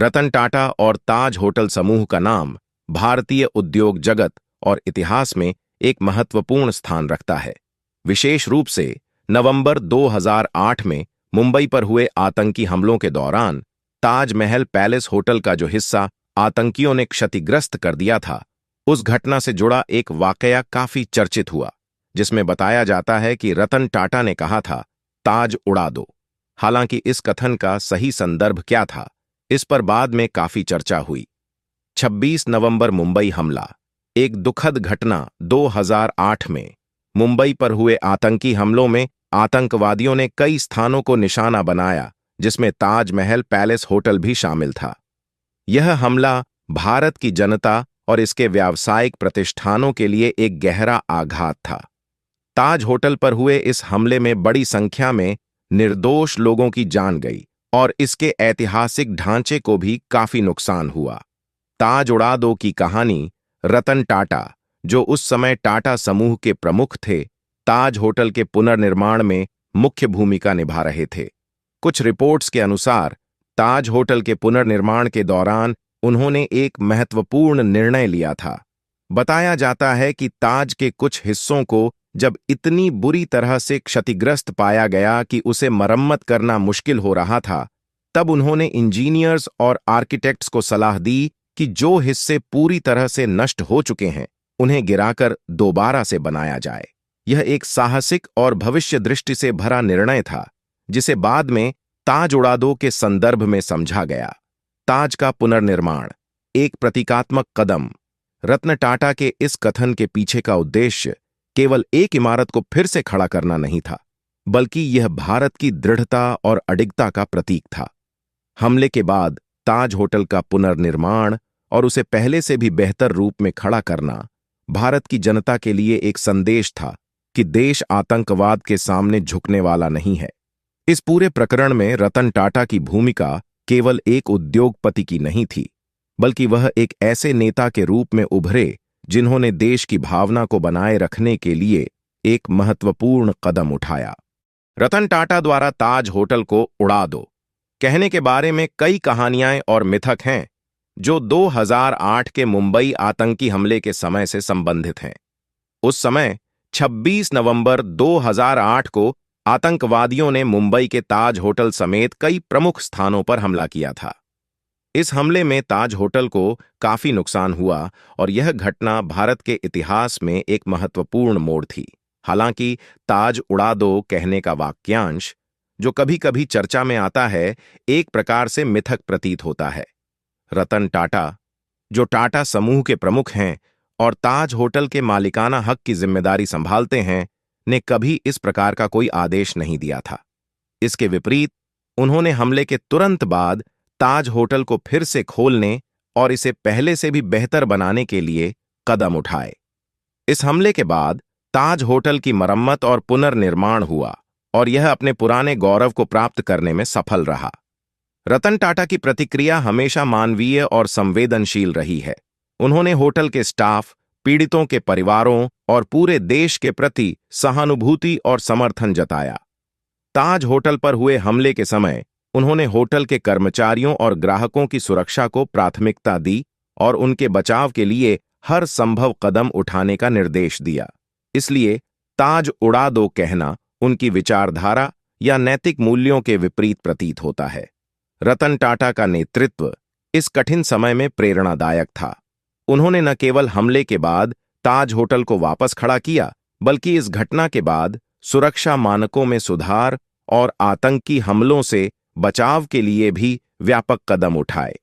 रतन टाटा और ताज होटल समूह का नाम भारतीय उद्योग जगत और इतिहास में एक महत्वपूर्ण स्थान रखता है। विशेष रूप से नवंबर 2008 में मुंबई पर हुए आतंकी हमलों के दौरान ताजमहल पैलेस होटल का जो हिस्सा आतंकियों ने क्षतिग्रस्त कर दिया था, उस घटना से जुड़ा एक वाकया काफी चर्चित हुआ, जिसमें बताया जाता है कि रतन टाटा ने कहा था, ताज उड़ा दो। हालांकि इस कथन का सही संदर्भ क्या था, इस पर बाद में काफी चर्चा हुई। 26 नवंबर मुंबई हमला, एक दुखद घटना। 2008 में मुंबई पर हुए आतंकी हमलों में आतंकवादियों ने कई स्थानों को निशाना बनाया, जिसमें ताजमहल पैलेस होटल भी शामिल था। यह हमला भारत की जनता और इसके व्यावसायिक प्रतिष्ठानों के लिए एक गहरा आघात था। ताज होटल पर हुए इस हमले में बड़ी संख्या में निर्दोष लोगों की जान गई और इसके ऐतिहासिक ढांचे को भी काफी नुकसान हुआ। ताज उड़ा दो की कहानी रतन टाटा, जो उस समय टाटा समूह के प्रमुख थे, ताज होटल के पुनर्निर्माण में मुख्य भूमिका निभा रहे थे। कुछ रिपोर्ट्स के अनुसार ताज होटल के पुनर्निर्माण के दौरान उन्होंने एक महत्वपूर्ण निर्णय लिया था। बताया जाता है कि ताज के कुछ हिस्सों को जब इतनी बुरी तरह से क्षतिग्रस्त पाया गया कि उसे मरम्मत करना मुश्किल हो रहा था, तब उन्होंने इंजीनियर्स और आर्किटेक्ट्स को सलाह दी कि जो हिस्से पूरी तरह से नष्ट हो चुके हैं, उन्हें गिराकर दोबारा से बनाया जाए। यह एक साहसिक और भविष्य दृष्टि से भरा निर्णय था, जिसे बाद में ताज उड़ा दो के संदर्भ में समझा गया। ताज का पुनर्निर्माण, एक प्रतीकात्मक कदम। रतन टाटा के इस कथन के पीछे का उद्देश्य केवल एक इमारत को फिर से खड़ा करना नहीं था, बल्कि यह भारत की दृढ़ता और अडिगता का प्रतीक था। हमले के बाद ताज होटल का पुनर्निर्माण और उसे पहले से भी बेहतर रूप में खड़ा करना भारत की जनता के लिए एक संदेश था कि देश आतंकवाद के सामने झुकने वाला नहीं है। इस पूरे प्रकरण में रतन टाटा की भूमिका केवल एक उद्योगपति की नहीं थी, बल्कि वह एक ऐसे नेता के रूप में उभरे जिन्होंने देश की भावना को बनाए रखने के लिए एक महत्वपूर्ण कदम उठाया। रतन टाटा द्वारा ताज होटल को उड़ा दो कहने के बारे में कई कहानियां और मिथक हैं, जो 2008 के मुंबई आतंकी हमले के समय से संबंधित हैं। उस समय 26 नवंबर 2008 को आतंकवादियों ने मुंबई के ताज होटल समेत कई प्रमुख स्थानों पर हमला किया था। इस हमले में ताज होटल को काफी नुकसान हुआ और यह घटना भारत के इतिहास में एक महत्वपूर्ण मोड़ थी। हालांकि ताज उड़ा दो कहने का वाक्यांश, जो कभी कभी चर्चा में आता है, एक प्रकार से मिथक प्रतीत होता है। रतन टाटा, जो टाटा समूह के प्रमुख हैं और ताज होटल के मालिकाना हक की जिम्मेदारी संभालते हैं, ने कभी इस प्रकार का कोई आदेश नहीं दिया था। इसके विपरीत उन्होंने हमले के तुरंत बाद ताज होटल को फिर से खोलने और इसे पहले से भी बेहतर बनाने के लिए कदम उठाए। इस हमले के बाद ताज होटल की मरम्मत और पुनर्निर्माण हुआ और यह अपने पुराने गौरव को प्राप्त करने में सफल रहा। रतन टाटा की प्रतिक्रिया हमेशा मानवीय और संवेदनशील रही है। उन्होंने होटल के स्टाफ, पीड़ितों के परिवारों और पूरे देश के प्रति सहानुभूति और समर्थन जताया। ताज होटल पर हुए हमले के समय उन्होंने होटल के कर्मचारियों और ग्राहकों की सुरक्षा को प्राथमिकता दी और उनके बचाव के लिए हर संभव कदम उठाने का निर्देश दिया। इसलिए ताज उड़ा दो कहना उनकी विचारधारा या नैतिक मूल्यों के विपरीत प्रतीत होता है। रतन टाटा का नेतृत्व इस कठिन समय में प्रेरणादायक था। उन्होंने न केवल हमले के बाद ताज होटल को वापस खड़ा किया, बल्कि इस घटना के बाद सुरक्षा मानकों में सुधार और आतंकी हमलों से बचाव के लिए भी व्यापक कदम उठाए।